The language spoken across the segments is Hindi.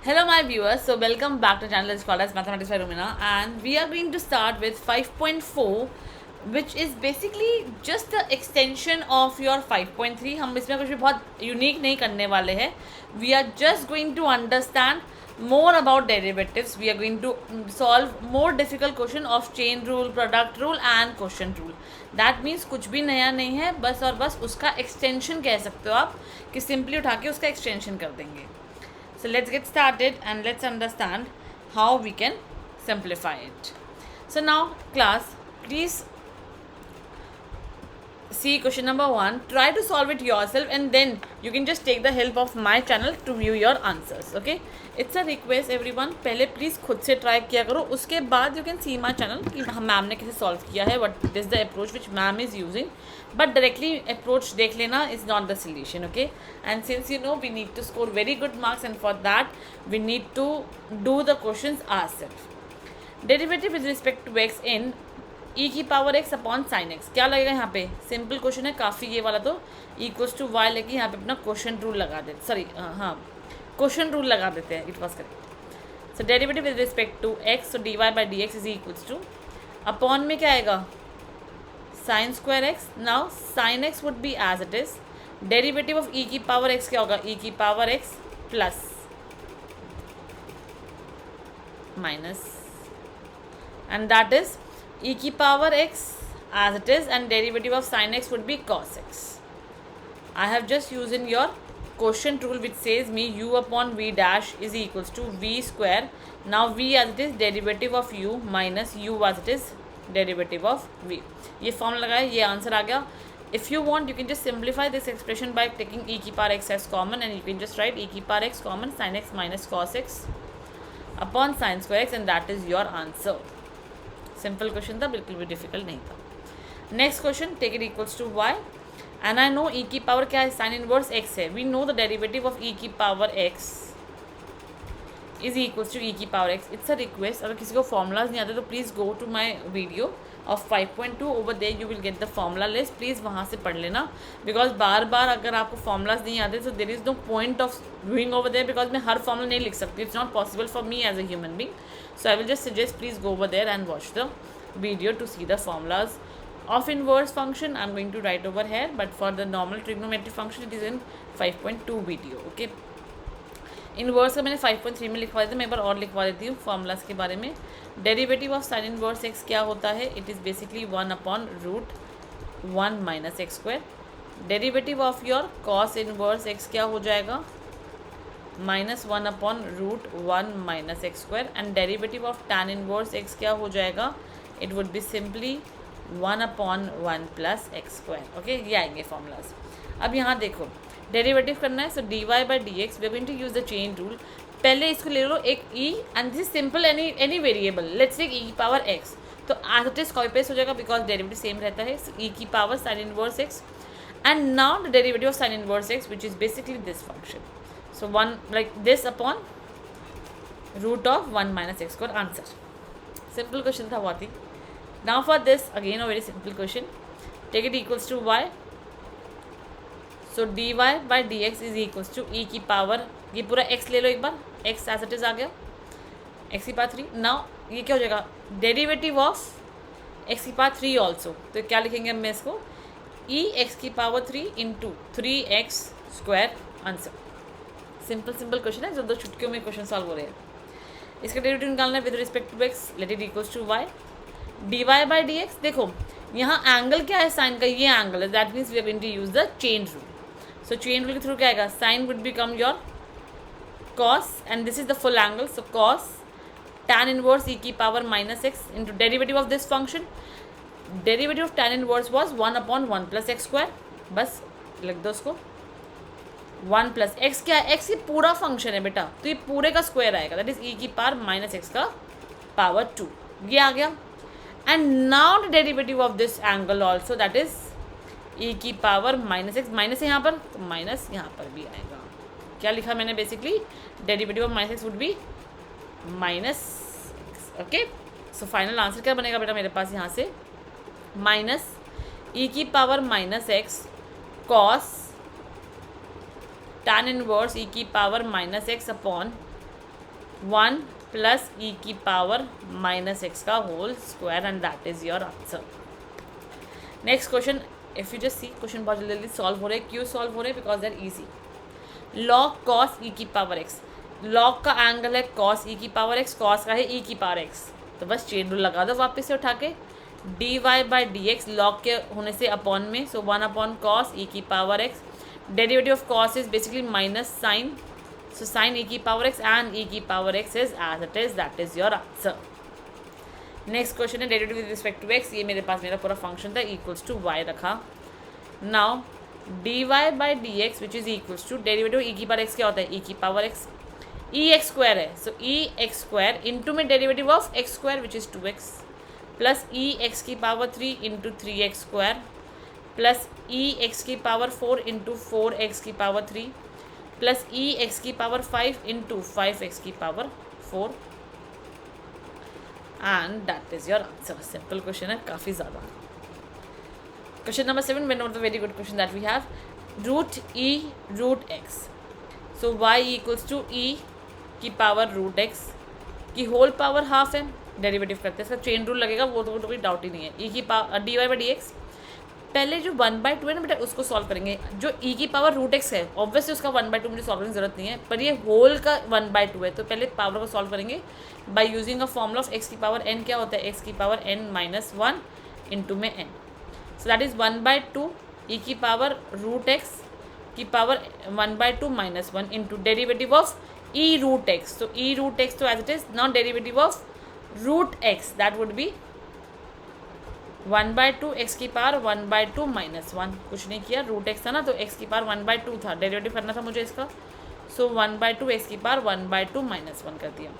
Hello my viewers, so welcome back to channel is called as Mathematics by Rumina, and we are going to start with 5.4 which is basically just the extension of your 5.3. हम इसमें कुछ भी बहुत यूनिक नहीं करने वाले हैं. We are just going to understand more about derivatives. We are going to solve more difficult question of chain rule, product rule and quotient rule. That means कुछ भी नया नहीं है, बस और बस उसका extension कह सकते हो आप कि simply उठा के उसका extension कर देंगे. So let's get started and let's understand how we can simplify it. So now class, please see question number 1. Try to solve it yourself and then you can just take the help of my channel to view your answers. Okay, it's a request everyone. पहले please खुद से try किया करो, उसके बाद you can see my channel कि मैम ने कैसे solve किया है, what is the approach which ma'am is using. But directly approach देख लेना is not the solution. Okay, and since you know we need to score very good marks and for that we need to do the questions ourselves. Derivative with respect to x in e की power x upon sine x क्या लगेगा यहाँ पे. सिंपल क्वेश्चन है काफ़ी ये वाला, तो इक्वल्स टू वाई लेके यहाँ पे अपना क्वेश्चन रूल लगा देते, सॉरी हाँ क्वेश्चन रूल लगा देते हैं. It was correct. So derivative with respect to x, so d y by d x is equals to upon में क्या आएगा sine square x. Now sine x would be as it is. Derivative of e की पावर एक्स क्या होगा, ई की power x plus minus and that is e की power x as it is and derivative of sin x would be cos x. I have just used in your quotient rule which says me u upon v dash is equals to v square. Now v as it is derivative of u minus u as it is derivative of v. ये फॉर्मूला लगाया, ये आंसर आ गया. If you want you can just simplify this expression by taking e की power x as common and you can just write e की power x common sin x minus cos x upon sin square x and that is your answer. Simple question था, बिल्कुल भी डिफिकल्ट नहीं था. Next question, take it equals to y and I know e की पावर क्या है, साइन इनवर्स एक्स है. We know the derivative of e की power x is equals to e की power x. It's a request, अगर किसी को फॉर्मूलाज नहीं आते तो please go to my video of 5.2 over there you will get the formula list. Please वहाँ से पढ़ लेना, बिकॉज बार बार अगर आपको फॉर्मूलाज नहीं आते तो there is no point of doing over there, because मैं हर फॉर्मूला नहीं लिख सकती. It's not possible for me as a human being. So I will just suggest please go over there and watch the video to see the formulas of inverse function. I'm going to write over here, but for the normal trigonometric function it is in 5.2 video. Okay, inverse का मैंने 5.3 में लिखवा देती हूँ, मैं एक बार और लिखवा देती हूँ फॉर्मूलाज के बारे में. Derivative of sine inverse x क्या होता है, it is basically 1 upon root 1 minus x square. Derivative of your cos inverse x क्या हो जाएगा, minus 1 upon root 1 minus x square. And derivative of tan inverse x क्या हो जाएगा, it would be simply 1 upon 1 plus x square. Okay, ये आएंगे फॉर्मूलाज. अब यहाँ देखो डेरिवेटिव करना है, so d y by d x we are going to use the chain rule. पहले इसको ले लो एक e and this is simple any variable. Let's take e की पावर एक्स, तो as it is copy paste हो जाएगा बिकॉज डेरिवेटिव सेम रहता है. ई की power sine inverse x and now the derivative of sine inverse x which is basically this function. So 1 like this upon root of 1 minus x square. Answer. Simple question था बहुत ही. Now for this again a very simple question. Take it equals to y. So dy by dx is equals to e की पावर, ये पूरा x ले लो एक बार, x as it is आ गया, x की पावर 3. Now ये क्या हो जाएगा, डेरिवेटिव ऑफ x की पावर 3 ऑल्सो. तो क्या लिखेंगे हम इसको, e x की power 3 into 3x square. Answer. Simple question है जो 2 चुटकियों में क्वेश्चन सॉल्व हो रहे हैं. इसका डेरिवेटिव निकालना है with respect to x. Let it equals to y. D y by d x, देखो यहाँ एंगल क्या है साइन का, ये एंगल है, that means we are going to use the chain rule. So chain rule के थ्रू क्या आएगा, sine would become your cos and this is the full angle. So cos tan inverse e की power minus x into derivative of this function. Derivative of tan inverse was 1 upon 1 plus x square. बस लिख दो उसको. 1 प्लस एक्स क्या है, एक्स ये पूरा फंक्शन है बेटा, तो ये पूरे का स्क्वायर आएगा, दैट इज ई की पावर माइनस एक्स का पावर 2. ये आ गया. And now the derivative of this angle also that is e की पावर माइनस एक्स. माइनस है यहाँ पर तो माइनस यहाँ पर भी आएगा. क्या लिखा मैंने, basically derivative of minus x would B minus x. Okay, so final answer क्या बनेगा बेटा मेरे पास यहाँ से, माइनस ई की power minus x cos tan inverse e की power minus x upon 1 plus ई की पावर माइनस एक्स का whole square, and that is your answer. Next question, if you just see, question बहुत जल्दी सॉल्व हो रहे हैं. क्यों सॉल्व हो रहे हैं? Because they are easy. Log cos e की पावर एक्स, लॉग का एंगल है कॉस ई की पावर एक्स, कॉस का है ई की पावर एक्स, तो बस चेन रूल लगा दो वापस से उठा के. D y by d x log के होने से अपॉन में, सो 1 अपॉन कॉस ई की power x. Derivative of cos is basically minus sine, so sine e की पावर एक्स एंड ई की power x is as it is, that is your answer. Next question है derivative with respect to x. ये मेरे पास मेरा पूरा फंक्शन था, इक्वल्स टू वाई रखा. Now d y by d x which is equals to derivative e की पावर एक्स क्या होता है? ई की power x. E x square है, so e x square into में derivative of x square which is 2x plus e x की power 3 into 3x square plus e x की पावर 4 इंटू 4x की पावर 3 प्लस ई एक्स की पावर 5 इंटू 5x की power 4, and that is your answer. Simple question है, काफ़ी ज़्यादा. Question number 7, one of the very good question that we have. Root e root x, so y equals to e की पावर रूट एक्स की होल पावर हाफ है. डेरिवेटिव करते हैं, इसका चेन रूल लगेगा, वो तो कोई डाउट ही नहीं है. ई की power d y by d x, पहले जो 1/2 है ना बेटा, उसको सॉल्व करेंगे. जो ई की पावर रूट एक्स है, ऑब्वियसली उसका 1/2 मुझे सॉल्व करने की जरूरत नहीं है, पर ये होल का 1/2 है, तो पहले पावर को सॉल्व करेंगे by using a formula of x की पावर एन. क्या होता है? एक्स की पावर एन माइनस 1 इंटू में n, so that is 1/2 e की पावर रूट एक्स की power 1/2 minus 1 into derivative of e root x. तो ई रूट एक्स तो as it is, not derivative of root x, that would be 1/2 x की पावर 1/2 माइनस 1. कुछ नहीं किया, रूट एक्स था ना, तो एक्स की पावर 1/2 था, डेरिवेटिव करना था मुझे इसका, सो 1/2 एक्स की पावर 1/2 माइनस 1 कर दिया.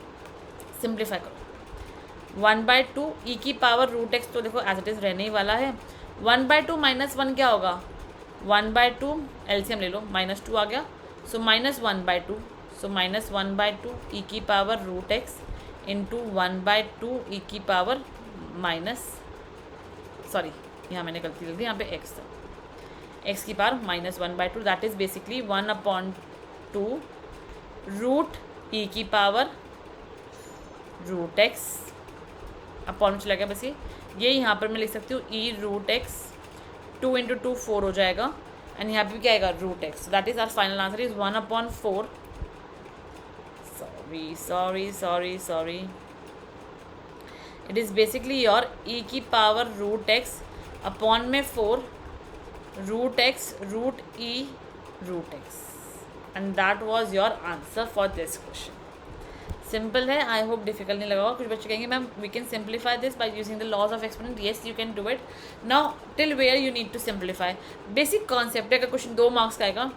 सिंप्लीफाई करो. 1/2 ई की पावर रूट एक्स तो देखो एज इट इज़ रहने ही वाला है. 1/2 माइनस 1 क्या होगा? 1/2 एलसीएम ले लो, -2 आ गया, सो -1/2, सो -1/2 ई की power root x into 1/2 e की पावर माइनस, सॉरी यहाँ मैंने गलती लिख दी, यहाँ पे एक्स था, एक्स की power -1/2, that is basically 1/2 root e की पावर रूट एक्स अपॉन में चला गया बस ये यहाँ पर मैं लिख सकती हूँ ई रूट एक्स, 2 इंटू 2 4 हो जाएगा, एंड यहाँ पे भी क्या आएगा? Root x. That is our final answer is 1/4. Sorry, it is basically your e की पावर रूट एक्स अपॉन में 4 root x root e root x, and that was your answer for this question. Simple है, आई होप डिफिकल्ट नहीं लगा होगा. कुछ बच्चे कहेंगे ma'am we can simplify this by using the laws of exponent. Yes you can do it. Now till where you need to simplify. Basic concept है. अगर क्वेश्चन 2 मार्क्स का आएगा,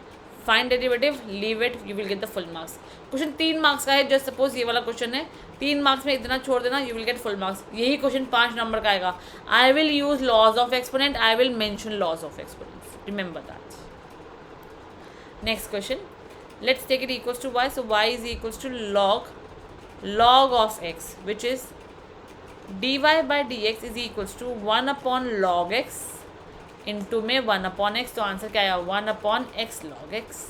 find derivative, leave it, you will get the full marks. Question 3 marks का है, जस्ट सपोज ये वाला क्वेश्चन है, 3 मार्क्स में इतना छोड़ देना, you will get full marks. यही क्वेश्चन 5 नंबर का आएगा, I will use laws of exponent, I will mention laws of exponent, remember that. Next question, let's take it equals to y. So y is equals to log of x, which is dy by dx is equals to 1 upon log x into में 1 upon x. तो आंसर क्या आया? 1 upon x log x.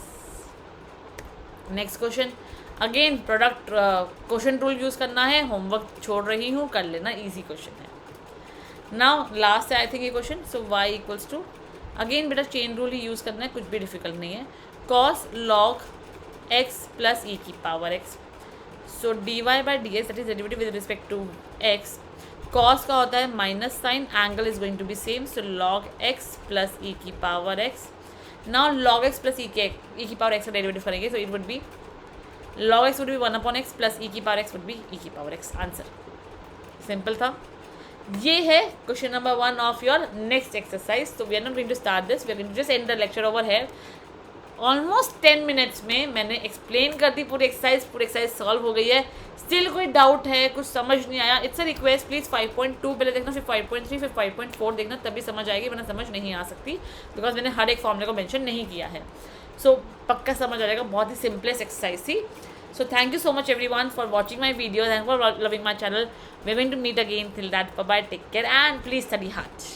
Next question, again product question rule use करना है, होमवर्क छोड़ रही हूँ, कर लेना, इजी क्वेश्चन है. नाउ लास्ट है आई थिंक ये question. So y equals to, again बेटा चेन रूल ही यूज़ करना है, कुछ भी डिफिकल्ट नहीं है. cos log x प्लस ई की power x. So d y by d x that is derivative with respect to x. Cos का होता है minus sine, angle is going to be same, so log x plus ई की power x. Now log x plus ई की पावर एक्स का डेरिवेटिव करेंगे, so it would be log x would be 1 upon x plus ई की power x would B e की पावर x. आंसर सिंपल था. ये है question number 1 of your next exercise. तो we are not going to start this, we are going to just end the lecture over here. Almost 10 minutes में मैंने एक्सप्लेन कर दी पूरी एक्सरसाइज सॉल्व हो गई है. स्टिल कोई डाउट है, कुछ समझ नहीं आया, इट्स अ रिक्वेस्ट, प्लीज़ 5.2 पहले देखना, फिर 5.3, फिर 5.4 देखना, तभी समझ आएगी, वरना समझ नहीं आ सकती, बिकॉज मैंने हर एक फॉर्मूले को मेंशन नहीं किया है. सो पक्का समझ आ जाएगा, बहुत ही सिंपलेस्ट एक्सरसाइज थी. So thank you so much everyone for watching my videos and for loving my channel. We're going to meet again. Till that, bye bye, take care and please study hard.